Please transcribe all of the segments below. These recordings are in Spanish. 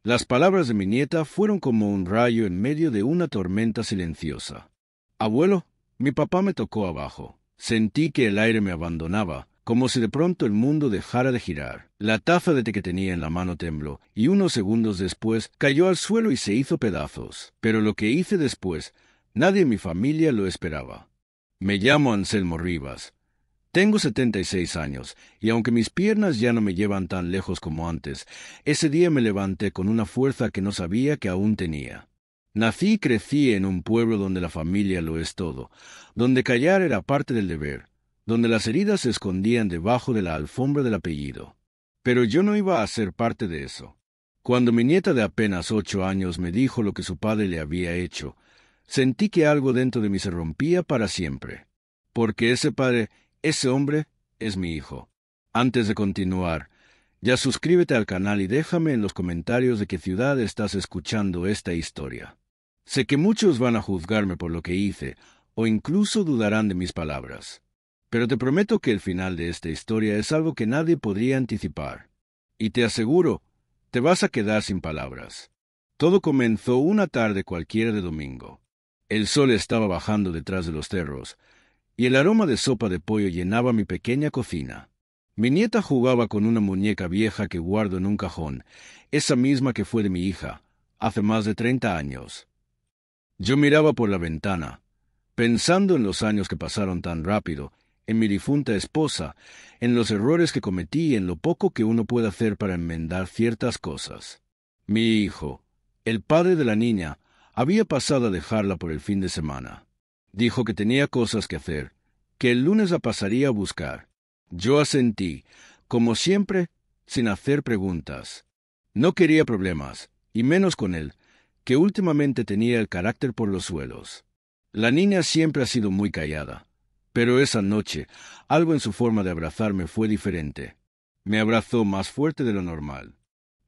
Las palabras de mi nieta fueron como un rayo en medio de una tormenta silenciosa. Abuelo, mi papá me tocó abajo. Sentí que el aire me abandonaba, como si de pronto el mundo dejara de girar. La taza de té que tenía en la mano tembló, y unos segundos después cayó al suelo y se hizo pedazos. Pero lo que hice después, nadie en mi familia lo esperaba. Me llamo Anselmo Rivas. Tengo 76 años, y aunque mis piernas ya no me llevan tan lejos como antes, ese día me levanté con una fuerza que no sabía que aún tenía. Nací y crecí en un pueblo donde la familia lo es todo, donde callar era parte del deber, donde las heridas se escondían debajo de la alfombra del apellido. Pero yo no iba a ser parte de eso. Cuando mi nieta de apenas 8 años me dijo lo que su padre le había hecho, sentí que algo dentro de mí se rompía para siempre. Porque ese padre, ese hombre, es mi hijo. Antes de continuar, ya suscríbete al canal y déjame en los comentarios de qué ciudad estás escuchando esta historia. Sé que muchos van a juzgarme por lo que hice, o incluso dudarán de mis palabras. Pero te prometo que el final de esta historia es algo que nadie podría anticipar. Y te aseguro, te vas a quedar sin palabras. Todo comenzó una tarde cualquiera de domingo. El sol estaba bajando detrás de los cerros, y el aroma de sopa de pollo llenaba mi pequeña cocina. Mi nieta jugaba con una muñeca vieja que guardo en un cajón, esa misma que fue de mi hija, hace más de 30 años. Yo miraba por la ventana, pensando en los años que pasaron tan rápido, en mi difunta esposa, en los errores que cometí y en lo poco que uno puede hacer para enmendar ciertas cosas. Mi hijo, el padre de la niña, había pasado a dejarla por el fin de semana. Dijo que tenía cosas que hacer, que el lunes la pasaría a buscar. Yo asentí, como siempre, sin hacer preguntas. No quería problemas, y menos con él, que últimamente tenía el carácter por los suelos. La niña siempre ha sido muy callada, pero esa noche, algo en su forma de abrazarme fue diferente. Me abrazó más fuerte de lo normal.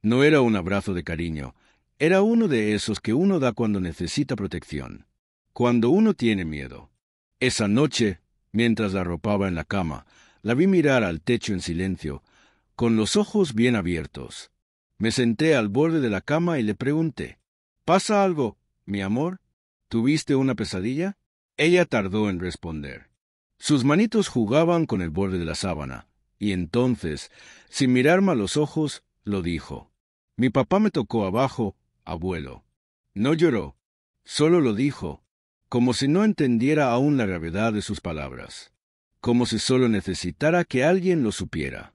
No era un abrazo de cariño, era uno de esos que uno da cuando necesita protección, cuando uno tiene miedo. Esa noche, mientras la arropaba en la cama, la vi mirar al techo en silencio, con los ojos bien abiertos. Me senté al borde de la cama y le pregunté, ¿pasa algo, mi amor? ¿Tuviste una pesadilla? Ella tardó en responder. Sus manitos jugaban con el borde de la sábana, y entonces, sin mirarme a los ojos, lo dijo. Mi papá me tocó abajo, abuelo. No lloró, solo lo dijo, como si no entendiera aún la gravedad de sus palabras, como si solo necesitara que alguien lo supiera.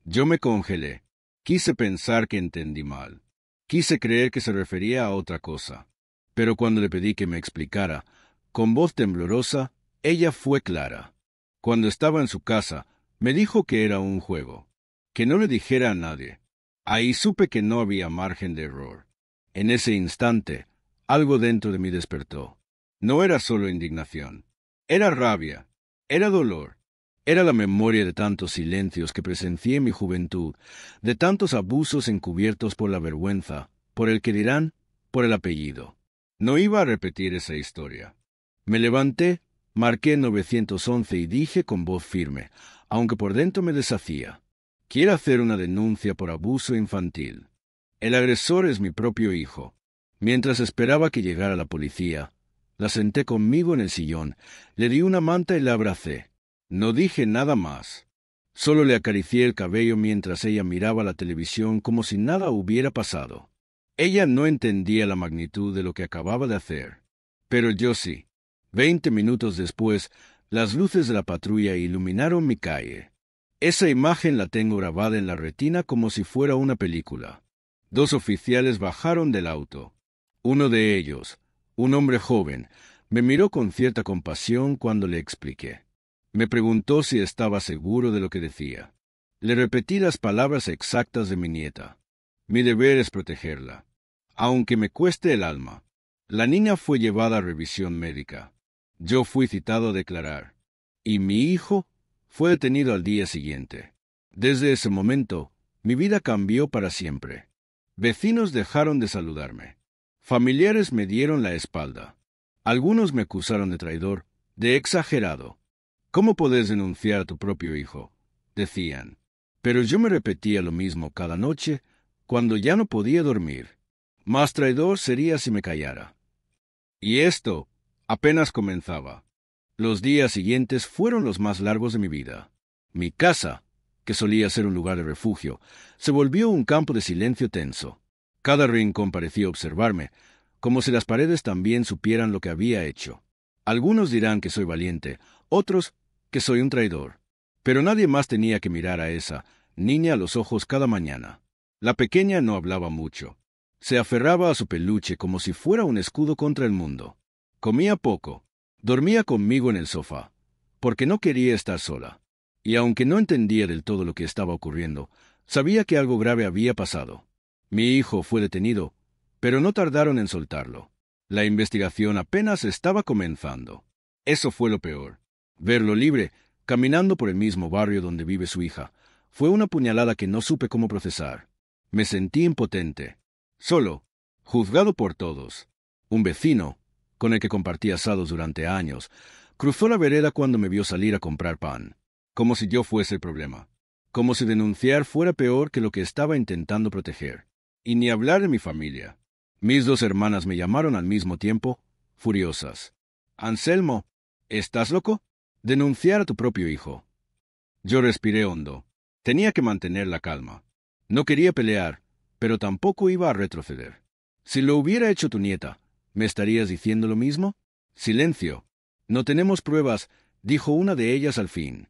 Yo me congelé. Quise pensar que entendí mal. Quise creer que se refería a otra cosa. Pero cuando le pedí que me explicara, con voz temblorosa, ella fue clara. Cuando estaba en su casa, me dijo que era un juego, que no le dijera a nadie. Ahí supe que no había margen de error. En ese instante, algo dentro de mí despertó. No era solo indignación. Era rabia. Era dolor. Era la memoria de tantos silencios que presencié en mi juventud, de tantos abusos encubiertos por la vergüenza, por el que dirán, por el apellido. No iba a repetir esa historia. Me levanté, marqué 911 y dije con voz firme, aunque por dentro me deshacía: quiero hacer una denuncia por abuso infantil. El agresor es mi propio hijo. Mientras esperaba que llegara la policía, la senté conmigo en el sillón, le di una manta y la abracé. No dije nada más. Solo le acaricié el cabello mientras ella miraba la televisión como si nada hubiera pasado. Ella no entendía la magnitud de lo que acababa de hacer, pero yo sí. 20 minutos después, las luces de la patrulla iluminaron mi calle. Esa imagen la tengo grabada en la retina como si fuera una película. 2 oficiales bajaron del auto. Uno de ellos, un hombre joven, me miró con cierta compasión cuando le expliqué. Me preguntó si estaba seguro de lo que decía. Le repetí las palabras exactas de mi nieta. Mi deber es protegerla, aunque me cueste el alma. La niña fue llevada a revisión médica. Yo fui citado a declarar, y mi hijo fue detenido al día siguiente. Desde ese momento, mi vida cambió para siempre. Vecinos dejaron de saludarme. Familiares me dieron la espalda. Algunos me acusaron de traidor, de exagerado. ¿Cómo podés denunciar a tu propio hijo?, decían. Pero yo me repetía lo mismo cada noche cuando ya no podía dormir. Más traidor sería si me callara. Y esto apenas comenzaba. Los días siguientes fueron los más largos de mi vida. Mi casa, que solía ser un lugar de refugio, se volvió un campo de silencio tenso. Cada rincón parecía observarme, como si las paredes también supieran lo que había hecho. Algunos dirán que soy valiente, otros que soy un traidor. Pero nadie más tenía que mirar a esa niña a los ojos cada mañana. La pequeña no hablaba mucho. Se aferraba a su peluche como si fuera un escudo contra el mundo. Comía poco. Dormía conmigo en el sofá, porque no quería estar sola. Y aunque no entendía del todo lo que estaba ocurriendo, sabía que algo grave había pasado. Mi hijo fue detenido, pero no tardaron en soltarlo. La investigación apenas estaba comenzando. Eso fue lo peor. Verlo libre, caminando por el mismo barrio donde vive su hija, fue una puñalada que no supe cómo procesar. Me sentí impotente, solo, juzgado por todos. Un vecino, con el que compartí asados durante años, cruzó la vereda cuando me vio salir a comprar pan, como si yo fuese el problema, como si denunciar fuera peor que lo que estaba intentando proteger. Y ni hablar de mi familia. Mis dos hermanas me llamaron al mismo tiempo, furiosas. Anselmo, ¿estás loco? Denunciar a tu propio hijo. Yo respiré hondo. Tenía que mantener la calma. No quería pelear, pero tampoco iba a retroceder. Si lo hubiera hecho tu nieta, ¿me estarías diciendo lo mismo? Silencio. No tenemos pruebas, dijo una de ellas al fin.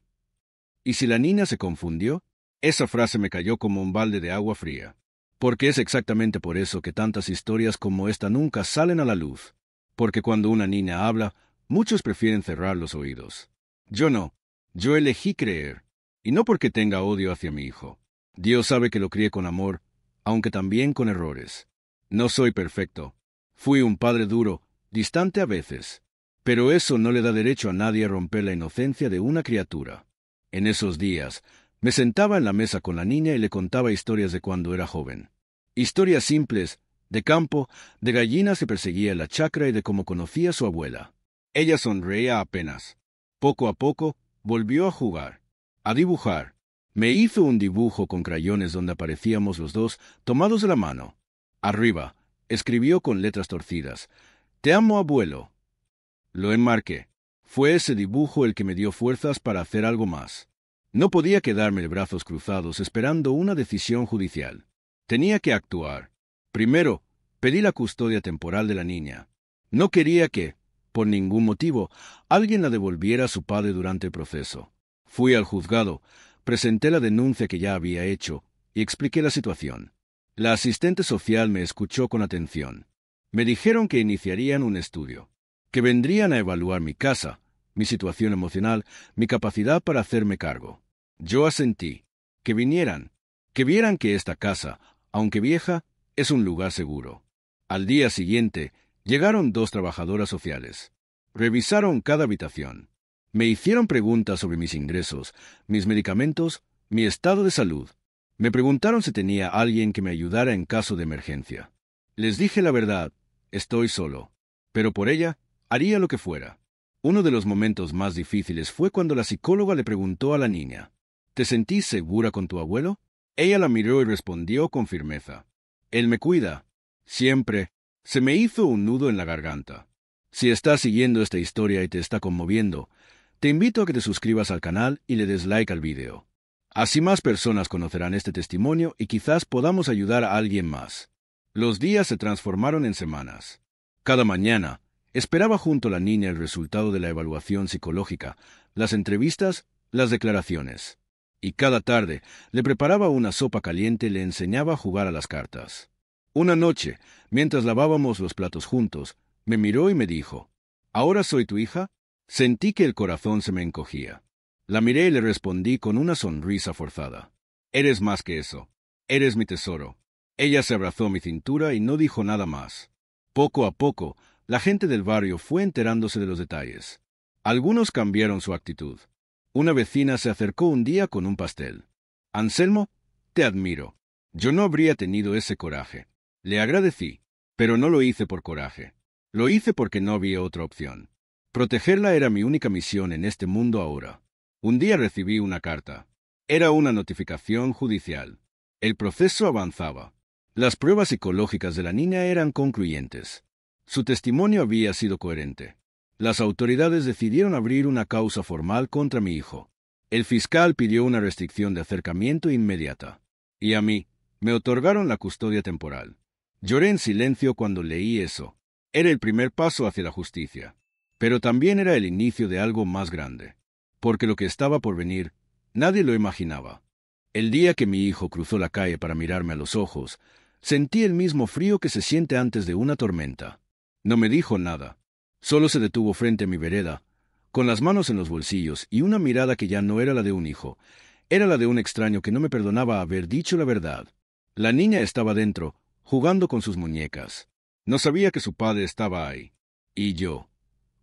¿Y si la niña se confundió? Esa frase me cayó como un balde de agua fría. Porque es exactamente por eso que tantas historias como esta nunca salen a la luz. Porque cuando una niña habla, muchos prefieren cerrar los oídos. Yo no. Yo elegí creer. Y no porque tenga odio hacia mi hijo. Dios sabe que lo crié con amor, aunque también con errores. No soy perfecto. Fui un padre duro, distante a veces. Pero eso no le da derecho a nadie a romper la inocencia de una criatura. En esos días, me sentaba en la mesa con la niña y le contaba historias de cuando era joven. Historias simples, de campo, de gallinas que perseguía en la chacra y de cómo conocía a su abuela. Ella sonreía apenas. Poco a poco, volvió a jugar, a dibujar. Me hizo un dibujo con crayones donde aparecíamos los dos, tomados de la mano. Arriba, escribió con letras torcidas: «Te amo, abuelo». Lo enmarqué. Fue ese dibujo el que me dio fuerzas para hacer algo más. No podía quedarme de brazos cruzados esperando una decisión judicial. Tenía que actuar. Primero, pedí la custodia temporal de la niña. No quería que, por ningún motivo, alguien la devolviera a su padre durante el proceso. Fui al juzgado, presenté la denuncia que ya había hecho y expliqué la situación. La asistente social me escuchó con atención. Me dijeron que iniciarían un estudio, que vendrían a evaluar mi casa, mi situación emocional, mi capacidad para hacerme cargo. Yo asentí. Que vinieran, que vieran que esta casa, aunque vieja, es un lugar seguro. Al día siguiente, llegaron 2 trabajadoras sociales. Revisaron cada habitación. Me hicieron preguntas sobre mis ingresos, mis medicamentos, mi estado de salud. Me preguntaron si tenía alguien que me ayudara en caso de emergencia. Les dije la verdad, estoy solo. Pero por ella, haría lo que fuera. Uno de los momentos más difíciles fue cuando la psicóloga le preguntó a la niña: ¿te sentís segura con tu abuelo? Ella la miró y respondió con firmeza: él me cuida. Siempre. Se me hizo un nudo en la garganta. Si estás siguiendo esta historia y te está conmoviendo, te invito a que te suscribas al canal y le des like al video. Así más personas conocerán este testimonio y quizás podamos ayudar a alguien más. Los días se transformaron en semanas. Cada mañana, esperaba junto a la niña el resultado de la evaluación psicológica, las entrevistas, las declaraciones. Y cada tarde, le preparaba una sopa caliente y le enseñaba a jugar a las cartas. Una noche, mientras lavábamos los platos juntos, me miró y me dijo: ¿ahora soy tu hija? Sentí que el corazón se me encogía. La miré y le respondí con una sonrisa forzada: eres más que eso. Eres mi tesoro. Ella se abrazó a mi cintura y no dijo nada más. Poco a poco, la gente del barrio fue enterándose de los detalles. Algunos cambiaron su actitud. Una vecina se acercó un día con un pastel. Anselmo, te admiro. Yo no habría tenido ese coraje. Le agradecí, pero no lo hice por coraje. Lo hice porque no había otra opción. Protegerla era mi única misión en este mundo ahora. Un día recibí una carta. Era una notificación judicial. El proceso avanzaba. Las pruebas psicológicas de la niña eran concluyentes. Su testimonio había sido coherente. Las autoridades decidieron abrir una causa formal contra mi hijo. El fiscal pidió una restricción de acercamiento inmediata. Y a mí, me otorgaron la custodia temporal. Lloré en silencio cuando leí eso. Era el primer paso hacia la justicia. Pero también era el inicio de algo más grande. Porque lo que estaba por venir, nadie lo imaginaba. El día que mi hijo cruzó la calle para mirarme a los ojos, sentí el mismo frío que se siente antes de una tormenta. No me dijo nada. Solo se detuvo frente a mi vereda, con las manos en los bolsillos y una mirada que ya no era la de un hijo, era la de un extraño que no me perdonaba haber dicho la verdad. La niña estaba dentro, jugando con sus muñecas. No sabía que su padre estaba ahí. Y yo,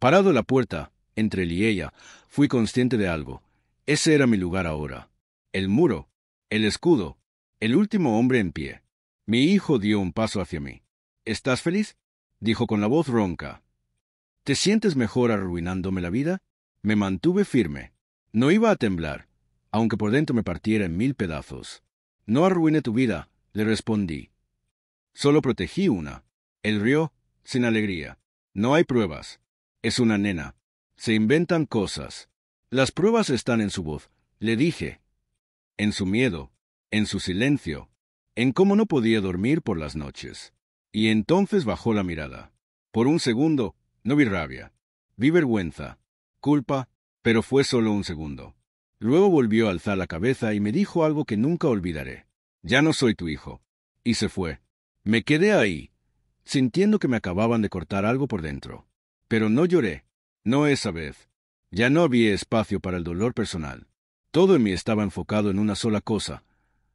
parado en la puerta, entre él y ella, fui consciente de algo. Ese era mi lugar ahora. El muro, el escudo, el último hombre en pie. Mi hijo dio un paso hacia mí. ¿Estás feliz?, dijo con la voz ronca. ¿Te sientes mejor arruinándome la vida? Me mantuve firme. No iba a temblar, aunque por dentro me partiera en 1000 pedazos. No arruiné tu vida, le respondí. Solo protegí una. Él rió, sin alegría. No hay pruebas. Es una nena. Se inventan cosas. Las pruebas están en su voz, le dije. En su miedo, en su silencio, en cómo no podía dormir por las noches. Y entonces bajó la mirada. Por un segundo, no vi rabia. Vi vergüenza, culpa, pero fue solo un segundo. Luego volvió a alzar la cabeza y me dijo algo que nunca olvidaré. Ya no soy tu hijo. Y se fue. Me quedé ahí, sintiendo que me acababan de cortar algo por dentro. Pero no lloré. No esa vez. Ya no había espacio para el dolor personal. Todo en mí estaba enfocado en una sola cosa: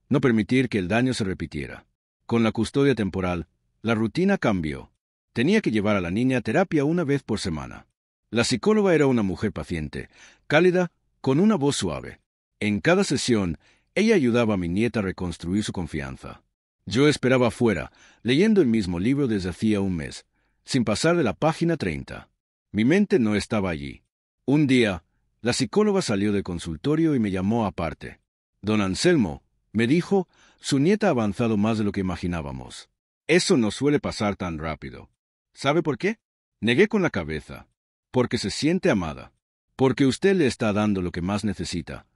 no permitir que el daño se repitiera. Con la custodia temporal, la rutina cambió. Tenía que llevar a la niña a terapia una vez por semana. La psicóloga era una mujer paciente, cálida, con una voz suave. En cada sesión, ella ayudaba a mi nieta a reconstruir su confianza. Yo esperaba afuera, leyendo el mismo libro desde hacía un mes, sin pasar de la página 30. Mi mente no estaba allí. Un día, la psicóloga salió del consultorio y me llamó aparte. Don Anselmo, me dijo, su nieta ha avanzado más de lo que imaginábamos. Eso no suele pasar tan rápido. ¿Sabe por qué? Negué con la cabeza. Porque se siente amada. Porque usted le está dando lo que más necesita: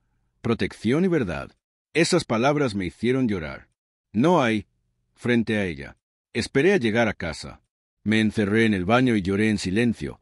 protección y verdad. Esas palabras me hicieron llorar. No hay, frente a ella. Esperé a llegar a casa. Me encerré en el baño y lloré en silencio,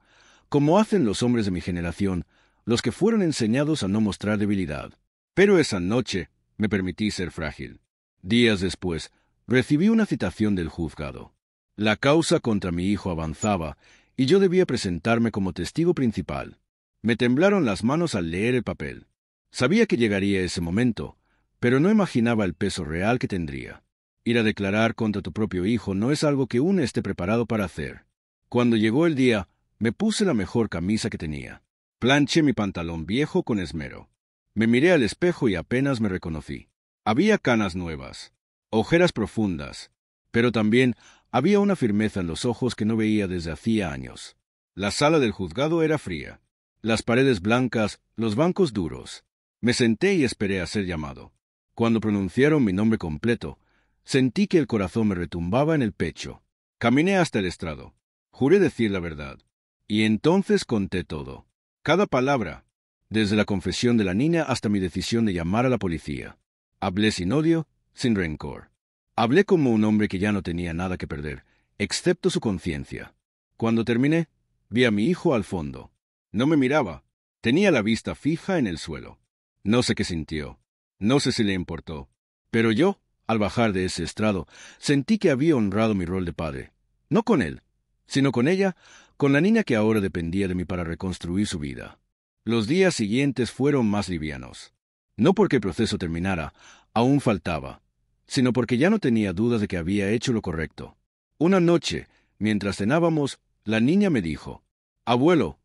como hacen los hombres de mi generación, los que fueron enseñados a no mostrar debilidad. Pero esa noche me permití ser frágil. Días después, recibí una citación del juzgado. La causa contra mi hijo avanzaba, y yo debía presentarme como testigo principal. Me temblaron las manos al leer el papel. Sabía que llegaría ese momento, pero no imaginaba el peso real que tendría. Ir a declarar contra tu propio hijo no es algo que uno esté preparado para hacer. Cuando llegó el día, me puse la mejor camisa que tenía. Planché mi pantalón viejo con esmero. Me miré al espejo y apenas me reconocí. Había canas nuevas, ojeras profundas, pero también había una firmeza en los ojos que no veía desde hacía años. La sala del juzgado era fría. Las paredes blancas, los bancos duros. Me senté y esperé a ser llamado. Cuando pronunciaron mi nombre completo, sentí que el corazón me retumbaba en el pecho. Caminé hasta el estrado. Juré decir la verdad. Y entonces conté todo. Cada palabra, desde la confesión de la niña hasta mi decisión de llamar a la policía. Hablé sin odio, sin rencor. Hablé como un hombre que ya no tenía nada que perder, excepto su conciencia. Cuando terminé, vi a mi hijo al fondo. No me miraba. Tenía la vista fija en el suelo. No sé qué sintió. No sé si le importó. Pero yo, al bajar de ese estrado, sentí que había honrado mi rol de padre. No con él, sino con ella, con la niña que ahora dependía de mí para reconstruir su vida. Los días siguientes fueron más livianos. No porque el proceso terminara, aún faltaba, sino porque ya no tenía dudas de que había hecho lo correcto. Una noche, mientras cenábamos, la niña me dijo: «Abuelo,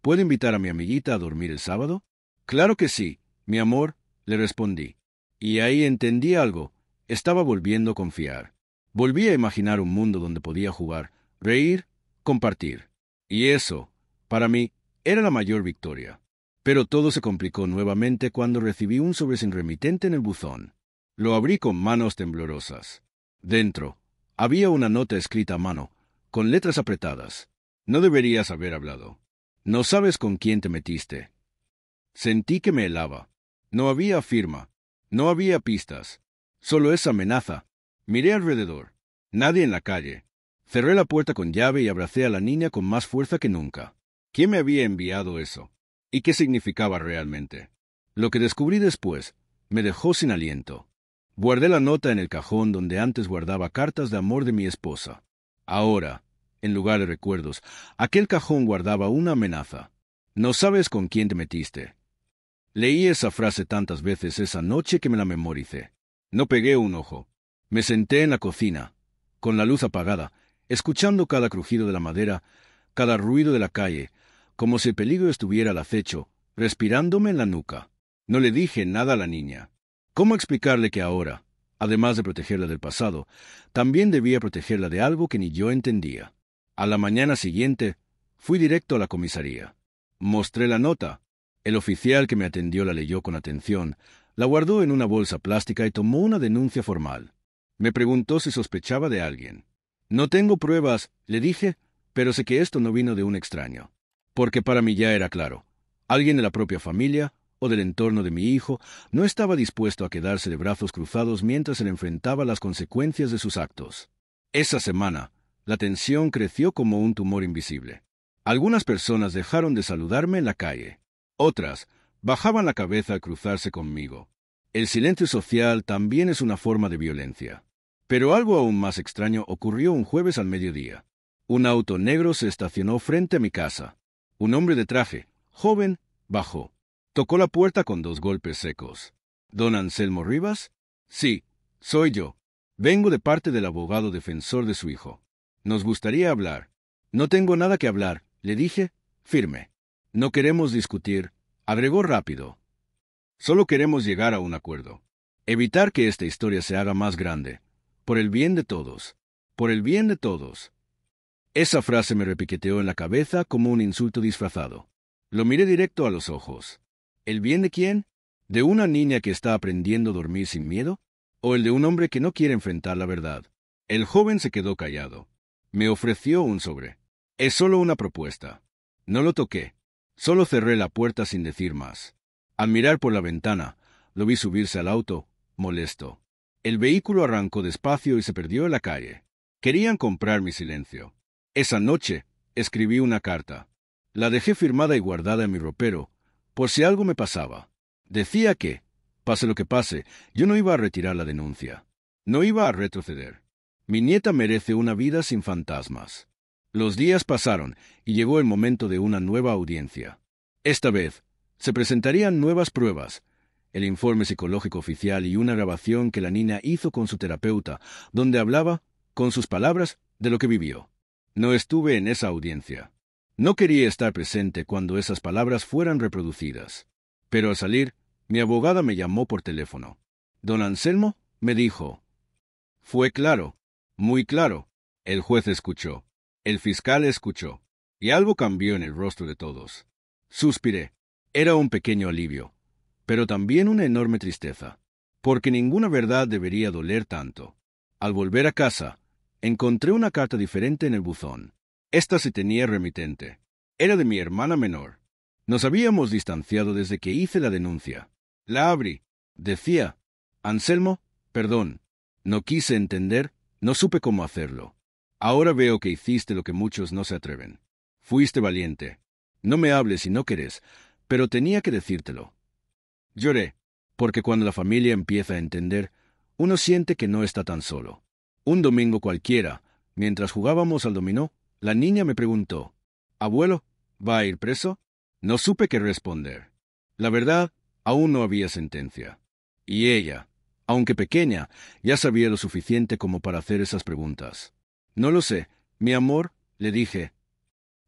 ¿puedo invitar a mi amiguita a dormir el sábado?» «Claro que sí, mi amor», le respondí. Y ahí entendí algo. Estaba volviendo a confiar. Volví a imaginar un mundo donde podía jugar, reír, compartir. Y eso, para mí, era la mayor victoria. Pero todo se complicó nuevamente cuando recibí un sobre sin remitente en el buzón. Lo abrí con manos temblorosas. Dentro, Había una nota escrita a mano, con letras apretadas. No deberías haber hablado. No sabes con quién te metiste. Sentí que me helaba. No había firma. No había pistas. Solo esa amenaza. Miré alrededor. Nadie en la calle. Cerré la puerta con llave y abracé a la niña con más fuerza que nunca. ¿Quién me había enviado eso? ¿Y qué significaba realmente? Lo que descubrí después me dejó sin aliento. Guardé la nota en el cajón donde antes guardaba cartas de amor de mi esposa. Ahora, en lugar de recuerdos, aquel cajón guardaba una amenaza. No sabes con quién te metiste. Leí esa frase tantas veces esa noche que me la memoricé. No pegué un ojo. Me senté en la cocina, con la luz apagada, escuchando cada crujido de la madera, cada ruido de la calle, como si el peligro estuviera al acecho, respirándome en la nuca. No le dije nada a la niña. ¿Cómo explicarle que ahora, además de protegerla del pasado, también debía protegerla de algo que ni yo entendía? A la mañana siguiente, fui directo a la comisaría. Mostré la nota. El oficial que me atendió la leyó con atención, la guardó en una bolsa plástica y tomó una denuncia formal. Me preguntó si sospechaba de alguien. No tengo pruebas, le dije, pero sé que esto no vino de un extraño. Porque para mí ya era claro. Alguien de la propia familia o del entorno de mi hijo no estaba dispuesto a quedarse de brazos cruzados mientras él enfrentaba las consecuencias de sus actos. Esa semana, la tensión creció como un tumor invisible. Algunas personas dejaron de saludarme en la calle. Otras bajaban la cabeza al cruzarse conmigo. El silencio social también es una forma de violencia. Pero algo aún más extraño ocurrió un jueves al mediodía. Un auto negro se estacionó frente a mi casa. Un hombre de traje, joven, bajó. Tocó la puerta con 2 golpes secos. ¿Don Anselmo Rivas? Sí, soy yo. Vengo de parte del abogado defensor de su hijo. Nos gustaría hablar. No tengo nada que hablar, le dije, firme. No queremos discutir, agregó rápido. Solo queremos llegar a un acuerdo. Evitar que esta historia se haga más grande. Por el bien de todos. Por el bien de todos. Esa frase me repiqueteó en la cabeza como un insulto disfrazado. Lo miré directo a los ojos. ¿El bien de quién? ¿De una niña que está aprendiendo a dormir sin miedo? ¿O el de un hombre que no quiere enfrentar la verdad? El joven se quedó callado. Me ofreció un sobre. Es solo una propuesta. No lo toqué. Solo cerré la puerta sin decir más. Al mirar por la ventana, lo vi subirse al auto, molesto. El vehículo arrancó despacio y se perdió en la calle. Querían comprar mi silencio. Esa noche, escribí una carta. La dejé firmada y guardada en mi ropero, por si algo me pasaba. Decía que, pase lo que pase, yo no iba a retirar la denuncia. No iba a retroceder. Mi nieta merece una vida sin fantasmas. Los días pasaron y llegó el momento de una nueva audiencia. Esta vez, se presentarían nuevas pruebas, el informe psicológico oficial y una grabación que la niña hizo con su terapeuta, donde hablaba, con sus palabras, de lo que vivió. No estuve en esa audiencia. No quería estar presente cuando esas palabras fueran reproducidas. Pero al salir, mi abogada me llamó por teléfono. «Don Anselmo», me dijo. Fue claro, muy claro. El juez escuchó. El fiscal escuchó. Y algo cambió en el rostro de todos. Suspiré. Era un pequeño alivio, pero también una enorme tristeza, porque ninguna verdad debería doler tanto. Al volver a casa, encontré una carta diferente en el buzón. Esta sí tenía remitente. Era de mi hermana menor. Nos habíamos distanciado desde que hice la denuncia. La abrí. Decía, Anselmo, perdón. No quise entender, no supe cómo hacerlo. Ahora veo que hiciste lo que muchos no se atreven. Fuiste valiente. No me hables si no querés, pero tenía que decírtelo. Lloré, porque cuando la familia empieza a entender, uno siente que no está tan solo. Un domingo cualquiera, mientras jugábamos al dominó, la niña me preguntó, «Abuelo, ¿va a ir preso?» No supe qué responder. La verdad, aún no había sentencia. Y ella, aunque pequeña, ya sabía lo suficiente como para hacer esas preguntas. «No lo sé, mi amor», le dije.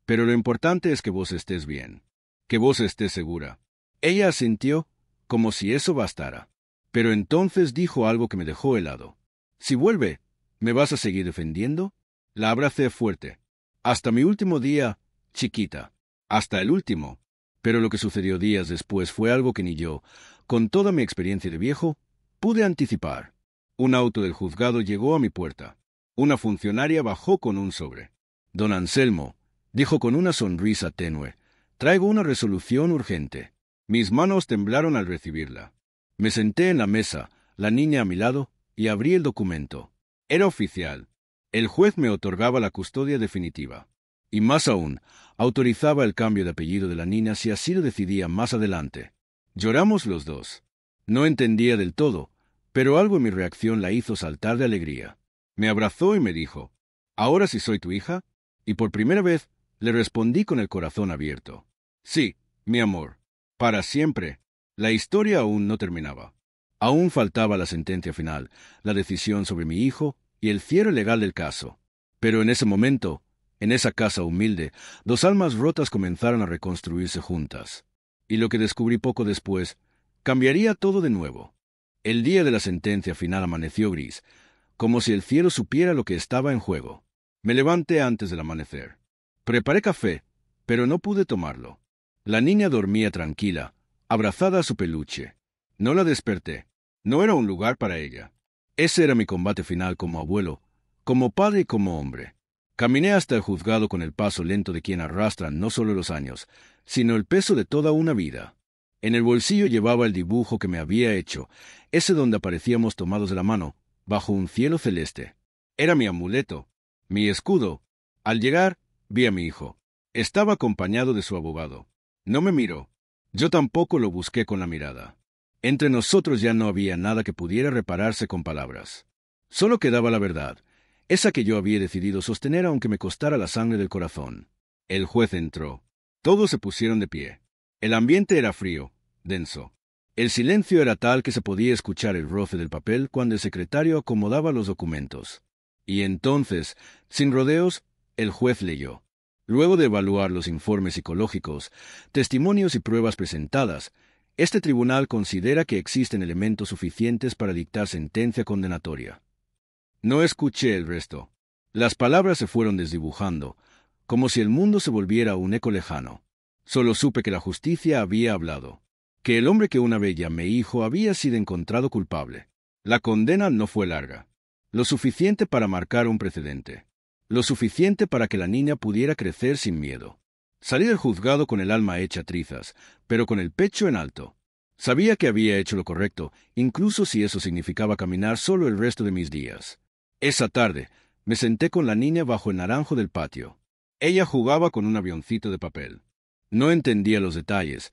«Pero lo importante es que vos estés bien, que vos estés segura». Ella asintió, como si eso bastara. Pero entonces dijo algo que me dejó helado. «Si vuelve, ¿me vas a seguir defendiendo?» La abracé fuerte. «Hasta mi último día, chiquita. Hasta el último». Pero lo que sucedió días después fue algo que ni yo, con toda mi experiencia de viejo, pude anticipar. Un auto del juzgado llegó a mi puerta. Una funcionaria bajó con un sobre. Don Anselmo, dijo con una sonrisa tenue, traigo una resolución urgente. Mis manos temblaron al recibirla. Me senté en la mesa, la niña a mi lado, y abrí el documento. Era oficial. El juez me otorgaba la custodia definitiva. Y más aún, autorizaba el cambio de apellido de la niña si así lo decidía más adelante. Lloramos los dos. No entendía del todo, pero algo en mi reacción la hizo saltar de alegría. Me abrazó y me dijo, ¿ahora sí soy tu hija? Y por primera vez le respondí con el corazón abierto. Sí, mi amor. Para siempre. La historia aún no terminaba. Aún faltaba la sentencia final, la decisión sobre mi hijo y el cierre legal del caso. Pero en ese momento, en esa casa humilde, dos almas rotas comenzaron a reconstruirse juntas. Y lo que descubrí poco después, cambiaría todo de nuevo. El día de la sentencia final amaneció gris, como si el cielo supiera lo que estaba en juego. Me levanté antes del amanecer. Preparé café, pero no pude tomarlo. La niña dormía tranquila, abrazada a su peluche. No la desperté. No era un lugar para ella. Ese era mi combate final como abuelo, como padre y como hombre. Caminé hasta el juzgado con el paso lento de quien arrastra no solo los años, sino el peso de toda una vida. En el bolsillo llevaba el dibujo que me había hecho, ese donde aparecíamos tomados de la mano, bajo un cielo celeste. Era mi amuleto, mi escudo. Al llegar, vi a mi hijo. Estaba acompañado de su abogado. No me miró. Yo tampoco lo busqué con la mirada. Entre nosotros ya no había nada que pudiera repararse con palabras. Solo quedaba la verdad, esa que yo había decidido sostener aunque me costara la sangre del corazón. El juez entró. Todos se pusieron de pie. El ambiente era frío, denso. El silencio era tal que se podía escuchar el roce del papel cuando el secretario acomodaba los documentos. Y entonces, sin rodeos, el juez leyó. Luego de evaluar los informes psicológicos, testimonios y pruebas presentadas, este tribunal considera que existen elementos suficientes para dictar sentencia condenatoria. No escuché el resto. Las palabras se fueron desdibujando, como si el mundo se volviera un eco lejano. Solo supe que la justicia había hablado, que el hombre que una vez llamé hijo había sido encontrado culpable. La condena no fue larga, lo suficiente para marcar un precedente, lo suficiente para que la niña pudiera crecer sin miedo. Salí del juzgado con el alma hecha trizas, pero con el pecho en alto. Sabía que había hecho lo correcto, incluso si eso significaba caminar solo el resto de mis días. Esa tarde, me senté con la niña bajo el naranjo del patio. Ella jugaba con un avioncito de papel. No entendía los detalles,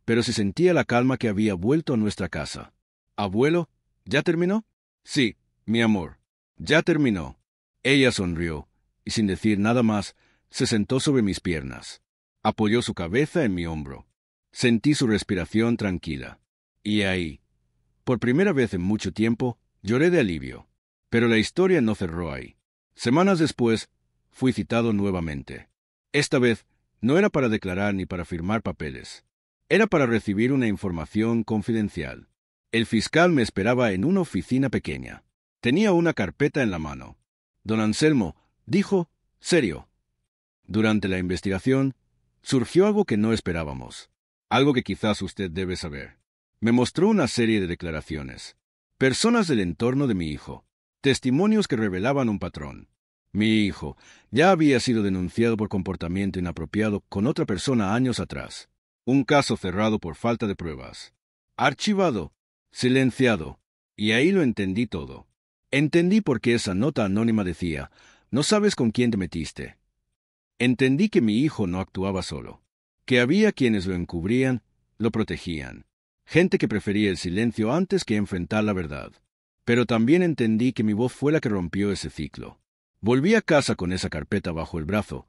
pero se sentía la calma que había vuelto a nuestra casa. «Abuelo, ¿ya terminó?» «Sí, mi amor, ya terminó». Ella sonrió, y sin decir nada más, se sentó sobre mis piernas. Apoyó su cabeza en mi hombro. Sentí su respiración tranquila. Y ahí, por primera vez en mucho tiempo, lloré de alivio. Pero la historia no cerró ahí. Semanas después, fui citado nuevamente. Esta vez, no era para declarar ni para firmar papeles. Era para recibir una información confidencial. El fiscal me esperaba en una oficina pequeña. Tenía una carpeta en la mano. Don Anselmo, dijo, serio. Durante la investigación, surgió algo que no esperábamos. Algo que quizás usted debe saber. Me mostró una serie de declaraciones. Personas del entorno de mi hijo. Testimonios que revelaban un patrón. Mi hijo ya había sido denunciado por comportamiento inapropiado con otra persona años atrás. Un caso cerrado por falta de pruebas. Archivado. Silenciado. Y ahí lo entendí todo. Entendí por qué esa nota anónima decía, no sabes con quién te metiste. Entendí que mi hijo no actuaba solo. Que había quienes lo encubrían, lo protegían. Gente que prefería el silencio antes que enfrentar la verdad. Pero también entendí que mi voz fue la que rompió ese ciclo. Volví a casa con esa carpeta bajo el brazo,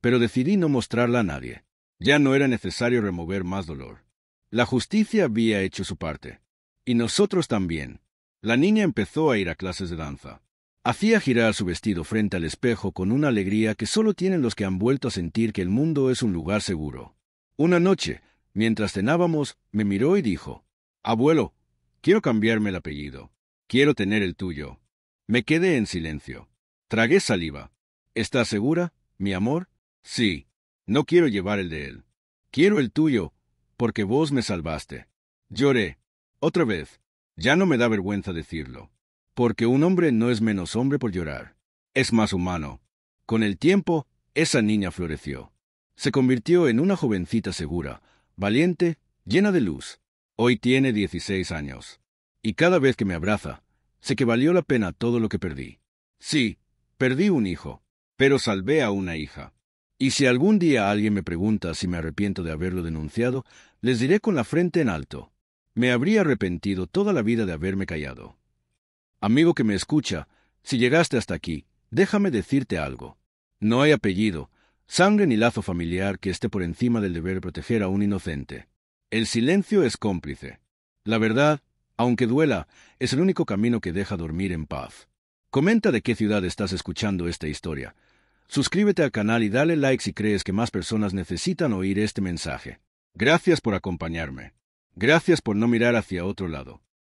pero decidí no mostrarla a nadie. Ya no era necesario remover más dolor. La justicia había hecho su parte. Y nosotros también. La niña empezó a ir a clases de danza. Hacía girar su vestido frente al espejo con una alegría que solo tienen los que han vuelto a sentir que el mundo es un lugar seguro. Una noche, mientras cenábamos, me miró y dijo, «Abuelo, quiero cambiarme el apellido. Quiero tener el tuyo». Me quedé en silencio. Tragué saliva. «¿Estás segura, mi amor?» «Sí. No quiero llevar el de él. Quiero el tuyo, porque vos me salvaste». Lloré. Otra vez. Ya no me da vergüenza decirlo. Porque un hombre no es menos hombre por llorar. Es más humano. Con el tiempo, esa niña floreció. Se convirtió en una jovencita segura, valiente, llena de luz. Hoy tiene 16 años. Y cada vez que me abraza, sé que valió la pena todo lo que perdí. Sí, perdí un hijo, pero salvé a una hija. Y si algún día alguien me pregunta si me arrepiento de haberlo denunciado, les diré con la frente en alto. Me habría arrepentido toda la vida de haberme callado. Amigo que me escucha, si llegaste hasta aquí, déjame decirte algo. No hay apellido, sangre ni lazo familiar que esté por encima del deber de proteger a un inocente. El silencio es cómplice. La verdad, aunque duela, es el único camino que deja dormir en paz. Comenta de qué ciudad estás escuchando esta historia. Suscríbete al canal y dale like si crees que más personas necesitan oír este mensaje. Gracias por acompañarme. Gracias por no mirar hacia otro lado.